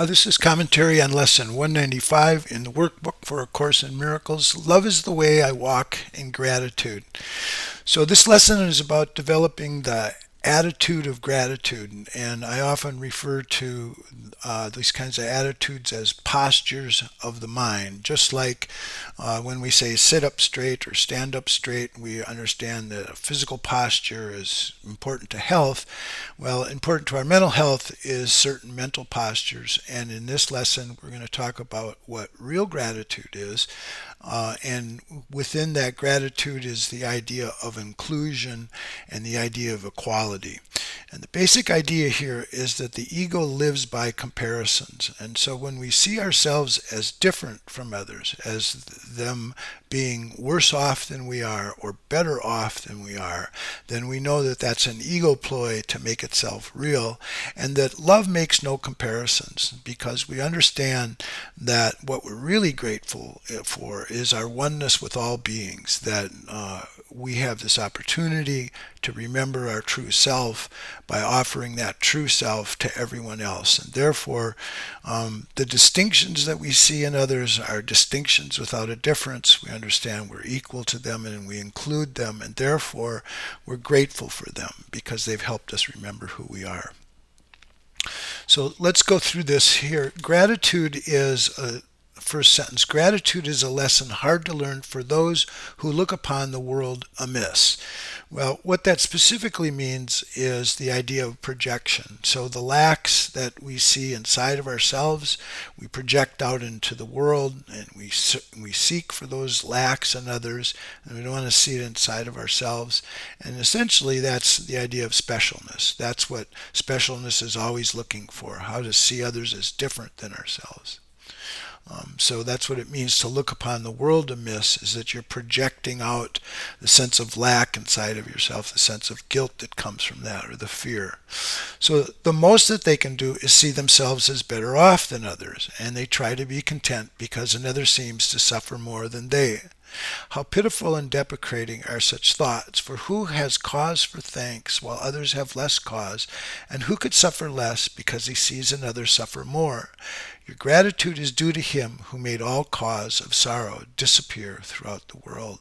This is commentary on lesson 195 in the workbook for A Course in Miracles. Love is the way I walk in gratitude. So, this lesson is about developing the attitude of gratitude, and I often refer to these kinds of attitudes as postures of the mind. Just like when we say sit up straight or stand up straight, we understand that a physical posture is important to health. Well, important to our mental health is certain mental postures, and in this lesson, we're going to talk about what real gratitude is. And within that gratitude is the idea of inclusion and the idea of equality. And the basic idea here is that the ego lives by comparisons. And so when we see ourselves as different from others, as them being worse off than we are or better off than we are, then we know that that's an ego ploy to make itself real, and that love makes no comparisons because we understand that what we're really grateful for is our oneness with all beings, that we have this opportunity to remember our true self by offering that true self to everyone else. And therefore, the distinctions that we see in others are distinctions without a difference. We understand we're equal to them and we include them, and therefore we're grateful for them because they've helped us remember who we are. So let's go through this here. Gratitude is a first sentence. Gratitude is a lesson hard to learn for those who look upon the world amiss. Well, what that specifically means is the idea of projection. So the lacks that we see inside of ourselves, we project out into the world, and we seek for those lacks in others, and we don't want to see it inside of ourselves. And essentially, that's the idea of specialness. That's what specialness is always looking for, how to see others as different than ourselves. So that's what it means to look upon the world amiss, is that you're projecting out the sense of lack inside of yourself, the sense of guilt that comes from that, or the fear. So the most that they can do is see themselves as better off than others, and they try to be content because another seems to suffer more than they. How pitiful and deprecating are such thoughts, for who has cause for thanks while others have less cause, and who could suffer less because he sees another suffer more? Your gratitude is due to him who made all cause of sorrow disappear throughout the world.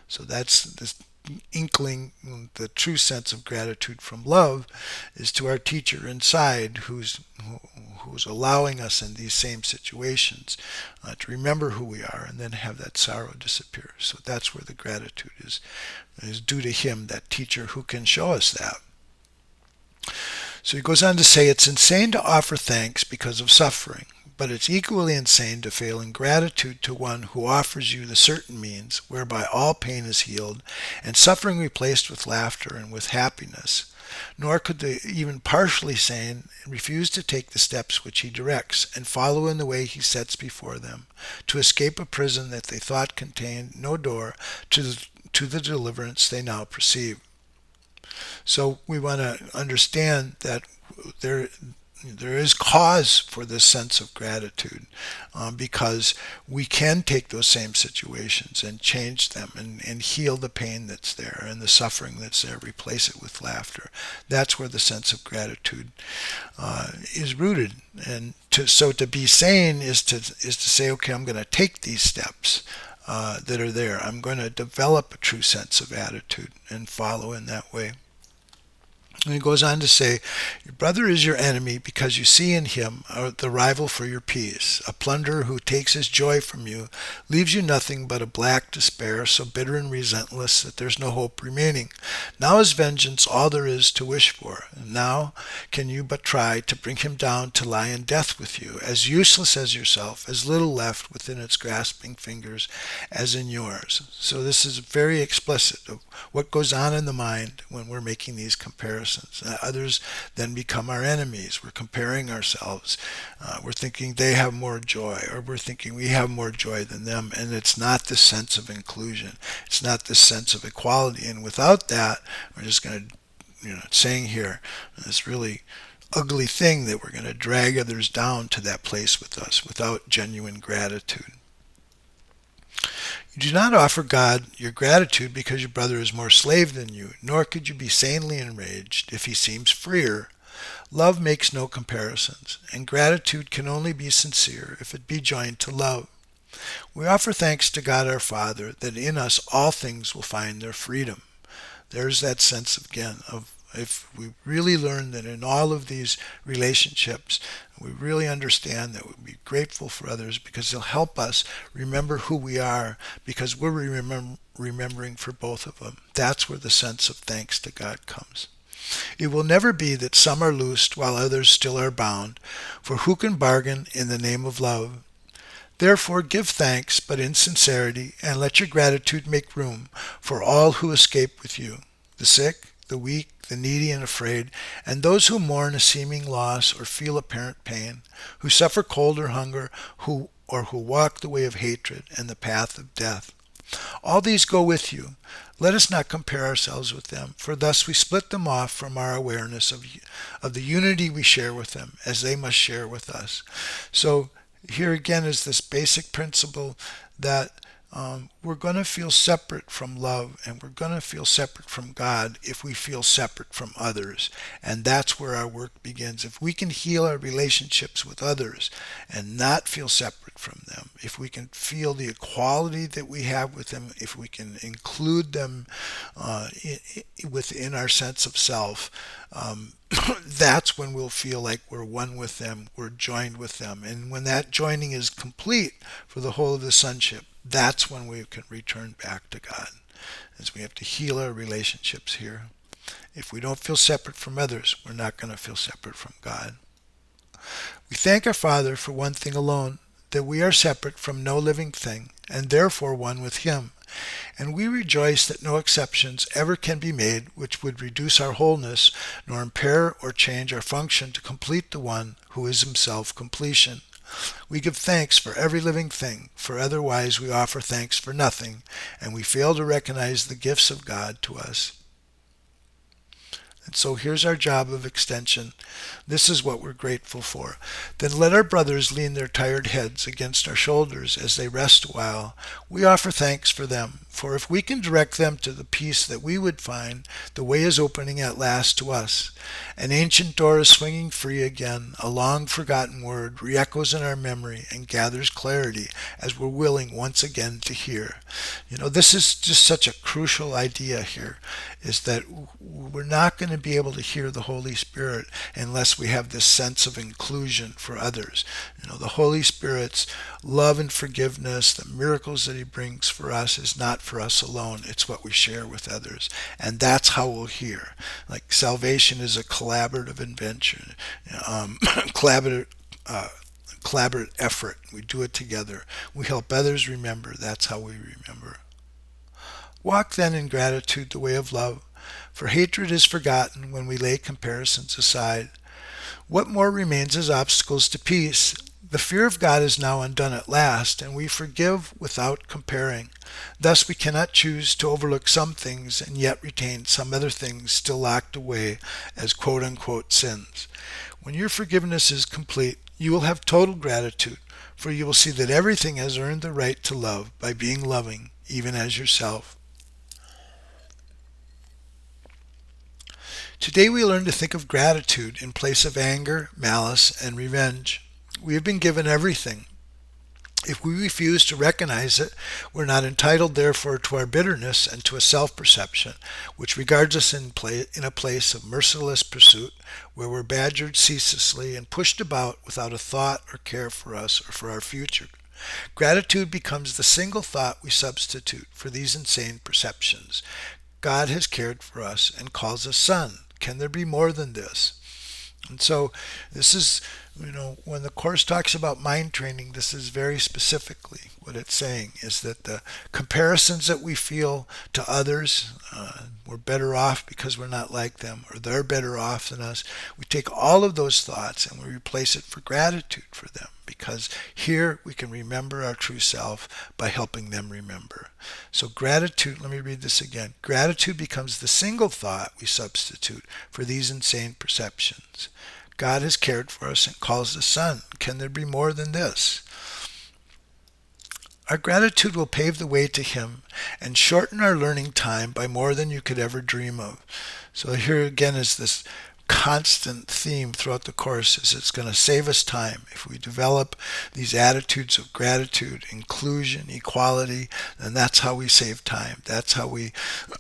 So that's this inkling, the true sense of gratitude from love is to our teacher inside who's allowing us in these same situations to remember who we are and then have that sorrow disappear. So that's where the gratitude is due to him, that teacher who can show us that. So he goes on to say it's insane to offer thanks because of suffering, but it's equally insane to fail in gratitude to one who offers you the certain means whereby all pain is healed and suffering replaced with laughter and with happiness. Nor could the even partially sane refuse to take the steps which he directs and follow in the way he sets before them, to escape a prison that they thought contained no door to the deliverance they now perceive. So we want to understand that there there is cause for this sense of gratitude, because we can take those same situations and change them and heal the pain that's there and the suffering that's there, replace it with laughter. That's where the sense of gratitude is rooted. And so to be sane is to say, okay, I'm going to take these steps that are there. I'm going to develop a true sense of attitude and follow in that way. And he goes on to say, your brother is your enemy because you see in him the rival for your peace. A plunderer who takes his joy from you leaves you nothing but a black despair so bitter and relentless that there's no hope remaining. Now is vengeance all there is to wish for. And now can you but try to bring him down to lie in death with you, as useless as yourself, as little left within its grasping fingers as in yours. So this is very explicit of what goes on in the mind when we're making these comparisons. Others then become our enemies. We're comparing ourselves. We're thinking they have more joy, or we're thinking we have more joy than them, and it's not this sense of inclusion. It's not this sense of equality. And without that, we're just going to, saying here, this really ugly thing that we're going to drag others down to that place with us without genuine gratitude. You do not offer God your gratitude because your brother is more slave than you, nor could you be sanely enraged if he seems freer Love makes no comparisons, and gratitude can only be sincere if it be joined to love. We offer thanks to God our Father that in us all things will find their freedom. There's that sense again of if we really learn that in all of these relationships, we really understand that we'll be grateful for others because they'll help us remember who we are because we're remembering for both of them. That's where the sense of thanks to God comes. It will never be that some are loosed while others still are bound, for who can bargain in the name of love? Therefore give thanks, but in sincerity, and let your gratitude make room for all who escape with you, the sick, the weak, the needy and afraid, and those who mourn a seeming loss or feel apparent pain, who suffer cold or hunger, who walk the way of hatred and the path of death. All these go with you. Let us not compare ourselves with them, for thus we split them off from our awareness of the unity we share with them, as they must share with us. So here again is this basic principle that we're going to feel separate from love and we're going to feel separate from God if we feel separate from others. And that's where our work begins. If we can heal our relationships with others and not feel separate from them, if we can feel the equality that we have with them, if we can include them within our sense of self, that's when we'll feel like we're one with them, we're joined with them. And when that joining is complete for the whole of the sonship, that's when we can return back to God, as we have to heal our relationships here. If we don't feel separate from others, we're not going to feel separate from God. We thank our Father for one thing alone, that we are separate from no living thing, and therefore one with Him. And we rejoice that no exceptions ever can be made which would reduce our wholeness, nor impair or change our function to complete the one who is himself completion. We give thanks for every living thing, for otherwise we offer thanks for nothing, and we fail to recognize the gifts of God to us. And so here's our job of extension. This is what we're grateful for. Then let our brothers lean their tired heads against our shoulders as they rest a while. We offer thanks for them, for if we can direct them to the peace that we would find, the way is opening at last to us. An ancient door is swinging free again. A long forgotten word re-echoes in our memory and gathers clarity as we're willing once again to hear. This is just such a crucial idea here, is that we're not going to be able to hear the Holy Spirit unless we have this sense of inclusion for others. The Holy Spirit's love and forgiveness, the miracles that He brings for us is not for us alone. It's what we share with others. And that's how we'll hear. Like salvation is a collaborative invention, collaborative effort. We do it together. We help others remember. That's how we remember. Walk then in gratitude the way of love, for hatred is forgotten when we lay comparisons aside. What more remains as obstacles to peace? The fear of God is now undone at last, and we forgive without comparing. Thus we cannot choose to overlook some things and yet retain some other things still locked away as quote-unquote sins. When your forgiveness is complete, you will have total gratitude, for you will see that everything has earned the right to love by being loving, even as yourself. Today we learn to think of gratitude in place of anger, malice, and revenge. We have been given everything. If we refuse to recognize it, we're not entitled therefore to our bitterness and to a self-perception, which regards us in a place of merciless pursuit, where we're badgered ceaselessly and pushed about without a thought or care for us or for our future. Gratitude becomes the single thought we substitute for these insane perceptions. God has cared for us and calls us son. Can there be more than this? And so this is, when the Course talks about mind training, this is very specifically what it's saying, is that the comparisons that we feel to others, we're better off because we're not like them, or they're better off than us, we take all of those thoughts and we replace it for gratitude for them, because here we can remember our true self by helping them remember. So gratitude, let me read this again. Gratitude becomes the single thought we substitute for these insane perceptions. God has cared for us and calls us son. Can there be more than this? Our gratitude will pave the way to Him and shorten our learning time by more than you could ever dream of. So here again is this constant theme throughout the course is it's going to save us time. If we develop these attitudes of gratitude, inclusion, equality, then that's how we save time. That's how we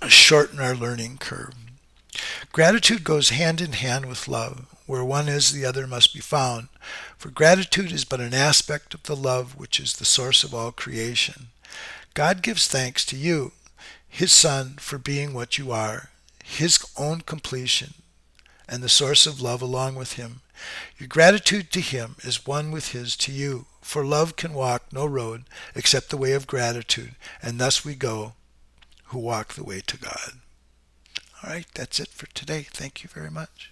shorten our learning curve. Gratitude goes hand in hand with love. Where one is, the other must be found. For gratitude is but an aspect of the love which is the source of all creation. God gives thanks to you, His Son, for being what you are, His own completion, and the source of love along with Him. Your gratitude to Him is one with His to you, for love can walk no road except the way of gratitude, and thus we go who walk the way to God. All right, that's it for today. Thank you very much.